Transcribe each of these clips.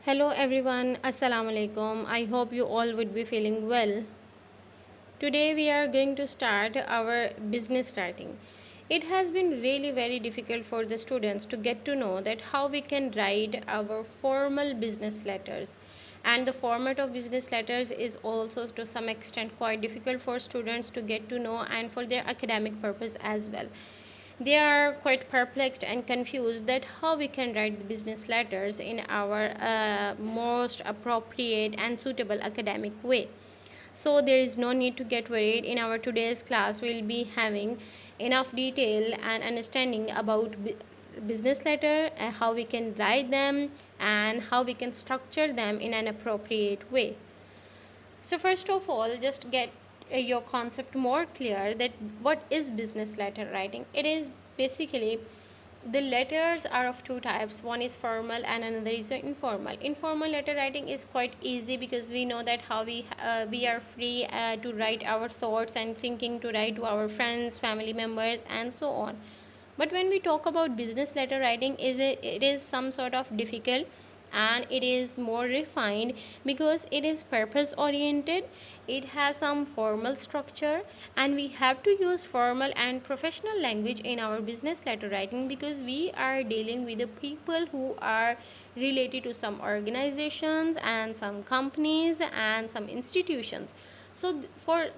Hello everyone, Assalamu alaikum. I hope you all would be feeling well. Today we are going to start our business writing. It has been really very difficult for the students to get to know that how we can write our formal business letters. And the format of business letters is also to some extent quite difficult for students to get to know and for their academic purpose as well. They are quite perplexed and confused that how we can write the business letters in our most appropriate and suitable academic way. So there is no need to get worried. In our today's class we'll be having enough detail and understanding about business letter and how we can write them and how we can structure them in an appropriate way. So first of all, just get your concept more clear that what is business letter writing. It is basically the letters are of two types. One is formal and another is informal. Informal letter writing is quite easy because we know that how we are free to write our thoughts and thinking to write to our friends, family members and so on. But when we talk about business letter writing, it is some sort of difficult and it is more refined because it is purpose oriented. It has some formal structure and we have to use formal and professional language in our business letter writing because we are dealing with the people who are related to some organizations and some companies and some institutions. So for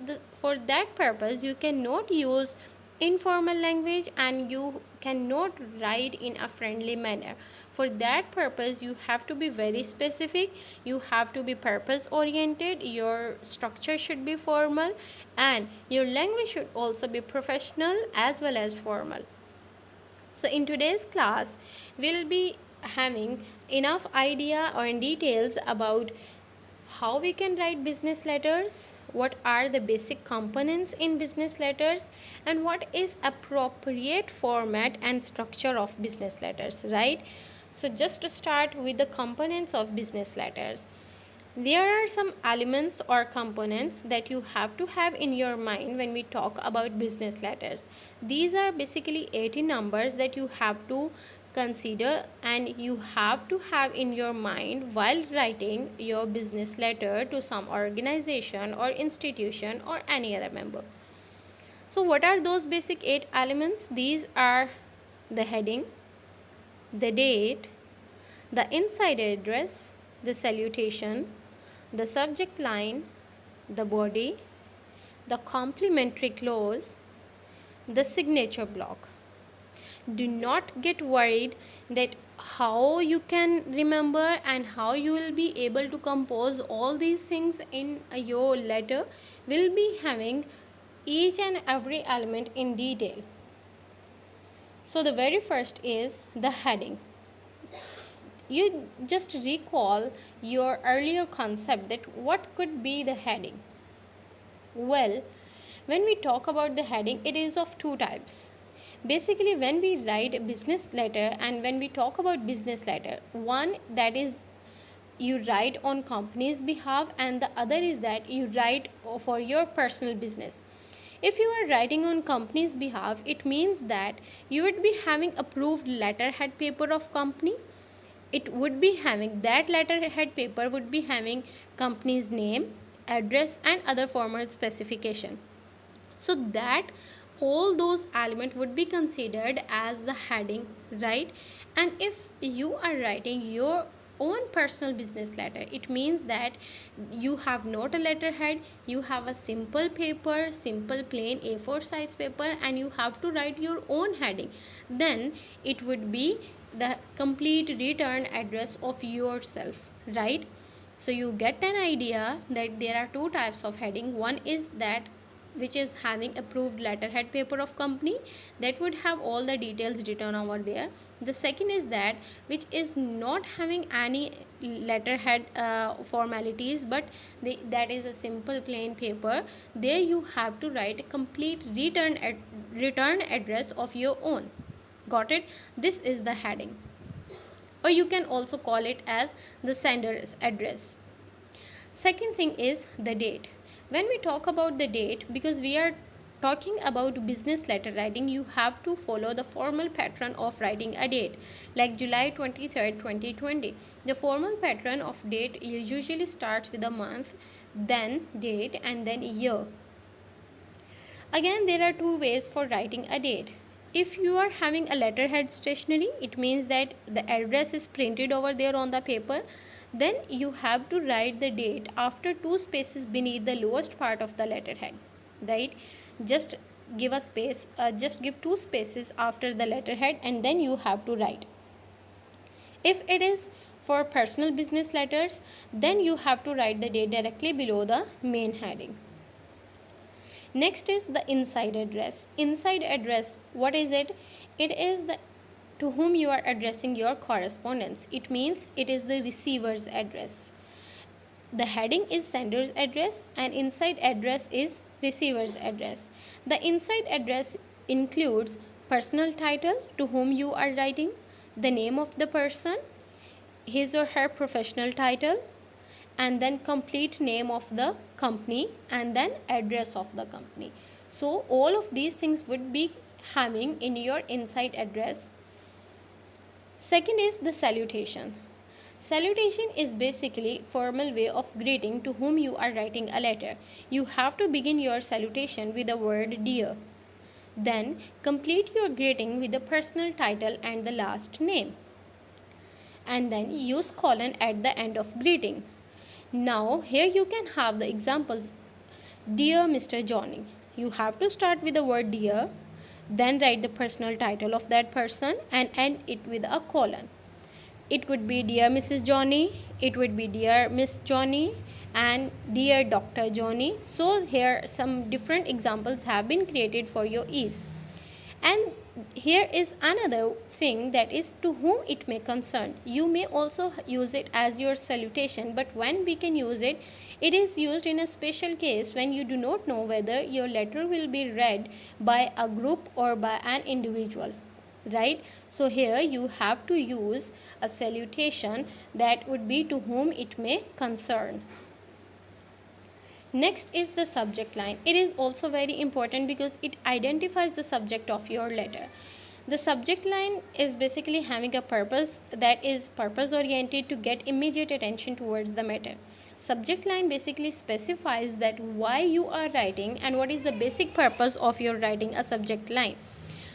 that purpose you cannot use informal language and you cannot write in a friendly manner. For that purpose you have to be very specific, you have to be purpose oriented, your structure should be formal and your language should also be professional as well as formal. So in today's class we'll be having enough idea or details about how we can write business letters, what are the basic components in business letters, and what is appropriate format and structure of business letters, right? So just to start with the components of business letters, there are some elements or components that you have to have in your mind when we talk about business letters. These are basically 80 numbers that you have to consider and you have to have in your mind while writing your business letter to some organization or institution or any other member. So what are those basic 8 elements? These are the heading, the date, the inside address, the salutation, the subject line, the body, the complementary clause, the signature block. Do not get worried that how you can remember and how you will be able to compose all these things in your letter. We'll be having each and every element in detail. So the very first is the heading. You just recall your earlier concept that what could be the heading. Well, when we talk about the heading, it is of two types. Basically, when we write a business letter and when we talk about business letter, one that is you write on company's behalf and the other is that you write for your personal business. If you are writing on company's behalf, it means that you would be having approved letterhead paper of company. It would be having that letterhead paper would be having company's name, address and other formal specification, so that all those elements would be considered as the heading, right? And if you are writing your own personal business letter, it means that you have not a letterhead, you have a simple paper, simple plain A4 size paper and you have to write your own heading. Then it would be the complete return address of yourself, right? So you get an idea that there are two types of heading. One is that which is having approved letterhead paper of company, that would have all the details written over there. The second is that which is not having any letterhead formalities, but that is a simple plain paper. There you have to write a complete return address of your own. Got it? This is the heading, or you can also call it as the sender's address. Second thing is the date. When we talk about the date, because we are talking about business letter writing, you have to follow the formal pattern of writing a date, like July 23rd, 2020. The formal pattern of date usually starts with a month, then date, and then year. Again, there are two ways for writing a date. If you are having a letterhead stationery, it means that the address is printed over there on the paper. Then you have to write the date after two spaces beneath the lowest part of the letterhead, right? Just give a space, just give two spaces after the letterhead, and then you have to write. If it is for personal business letters, then you have to write the date directly below the main heading. Next is the inside address. Inside address, what is it? It is the to whom you are addressing your correspondence. It means it is the receiver's address. The heading is sender's address and inside address is receiver's address. The inside address includes personal title to whom you are writing, the name of the person, his or her professional title, and then complete name of the company, and then address of the company. So all of these things would be having in your inside address. Second is the salutation. Salutation is basically formal way of greeting to whom you are writing a letter. You have to begin your salutation with the word dear. Then complete your greeting with the personal title and the last name. And then use colon at the end of greeting. Now here you can have the examples. Dear Mr. Johnny. You have to start with the word dear, then write the personal title of that person and end it with a colon. It would be Dear Mrs. Johnny, it would be Dear Miss Johnny, and Dear Dr. Johnny. So here some different examples have been created for your ease. And here is another thing, that is to whom it may concern. You may also use it as your salutation, but when we can use it, it is used in a special case when you do not know whether your letter will be read by a group or by an individual, right? So here you have to use a salutation that would be to whom it may concern. Next is the subject line. It is also very important because it identifies the subject of your letter. The subject line is basically having a purpose, that is purpose oriented to get immediate attention towards the matter. Subject line basically specifies that why you are writing and what is the basic purpose of your writing a subject line.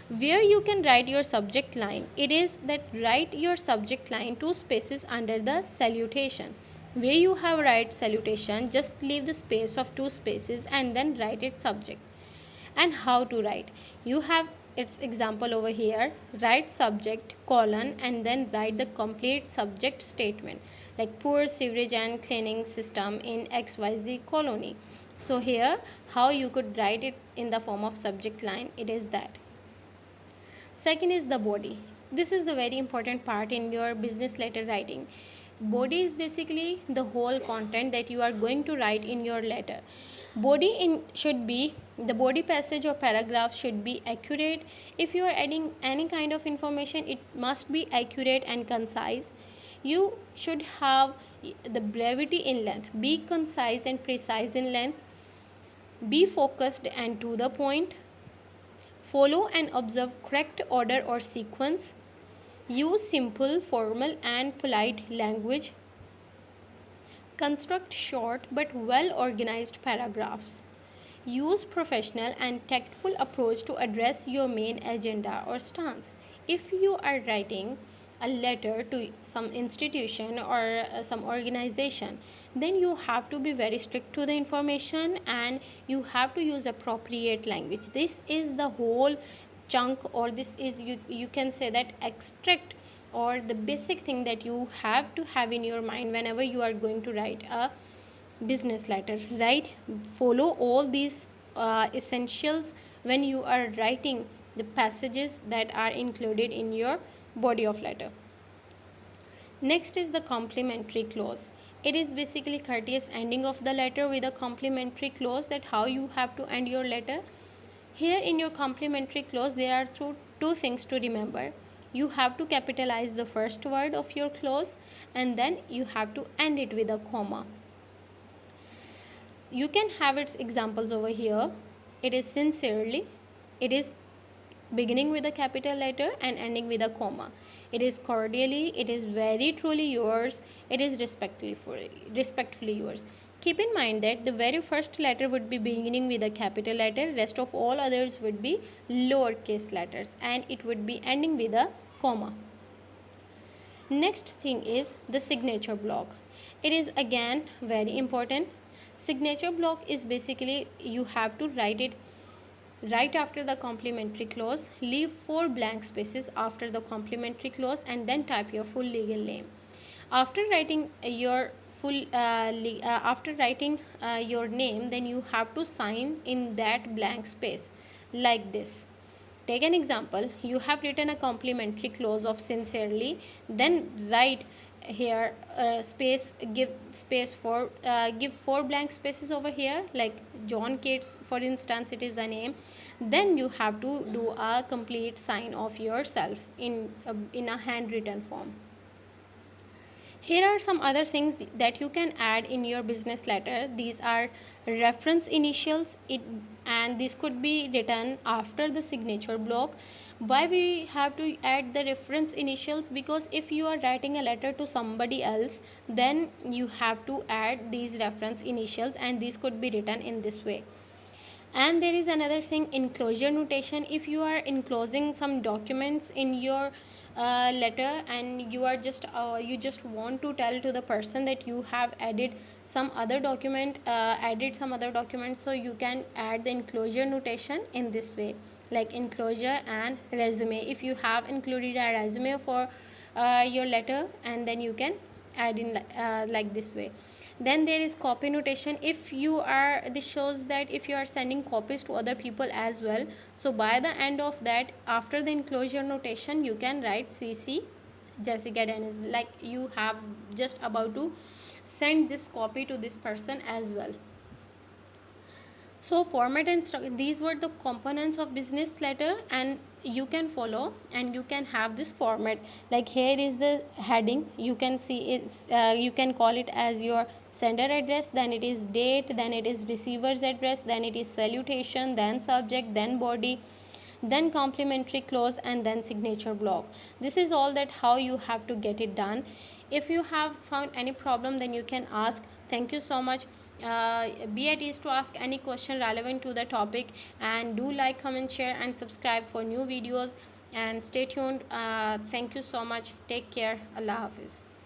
Where you can write your subject line, it is that write your subject line two spaces under the salutation. Where you have write salutation, just leave the space of two spaces and then write it subject. And how to write, you have its example over here. Write subject colon and then write the complete subject statement, like poor sewage and cleaning system in XYZ colony. So here how you could write it in the form of subject line, it is that. Second is the body. This is the very important part in your business letter writing. Body is basically the whole content that you are going to write in your letter. Should be the body passage or paragraph should be accurate. If you are adding any kind of information, it must be accurate and concise. You should have the brevity in length. Be concise and precise in length. Be focused and to the point. Follow and observe correct order or sequence. Use simple, formal and polite language. Construct short but well organized paragraphs. Use professional and tactful approach to address your main agenda or stance. If you are writing a letter to some institution or some organization, then you have to be very strict to the information and you have to use appropriate language. This is the whole chunk, or this is you can say that extract or the basic thing that you have to have in your mind whenever you are going to write a business letter, right? Follow all these essentials when you are writing the passages that are included in your body of letter. Next is the complimentary clause. It is basically courteous ending of the letter with a complimentary clause, that how you have to end your letter. Here in your complimentary clause there are two things to remember. You have to capitalize the first word of your clause and then you have to end it with a comma. You can have its examples over here. it is sincerely, it is beginning with a capital letter and ending with a comma. It is cordially, it is very truly yours, it is respectfully yours. Keep in mind that the very first letter would be beginning with a capital letter, rest of all others would be lowercase letters, and it would be ending with a comma. Next thing is the signature block. It is again very important. Signature block is basically you have to write it right after the complementary clause, leave 4 blank spaces after the complementary clause, and then type your full legal name. After writing your your name, then you have to sign in that blank space like this. Take an example. You have written a complimentary clause of sincerely, then write here give 4 blank spaces over here, like John Cates for instance, it is a name. Then you have to do a complete sign of yourself in a handwritten form. Here are some other things that you can add in your business letter. These are reference initials, and this could be written after the signature block. Why we have to add the reference initials? Because if you are writing a letter to somebody else, then you have to add these reference initials, and these could be written in this way. And there is another thing, enclosure notation. If you are enclosing some documents in your letter, and you just want to tell to the person that you have added some other document, so you can add the enclosure notation in this way, like enclosure and resume. If you have included a resume for your letter, and then you can add in like this way. Then there is copy notation. This shows that if you are sending copies to other people as well, so by the end of that, after the enclosure notation, you can write CC Jessica Dennis, like you have just about to send this copy to this person as well. So format and these were the components of business letter, and you can follow and you can have this format. Like here is the heading, you can see it's you can call it as your sender address, then it is date, then it is receiver's address, then it is salutation, then subject, then body, then complementary clause, and then signature block. This is all that how you have to get it done. If you have found any problem, then you can ask. Thank you so much. Be at ease to ask any question relevant to the topic, and do like, comment, share, and subscribe for new videos, and stay tuned. Thank you so much. Take care. Allah Hafiz.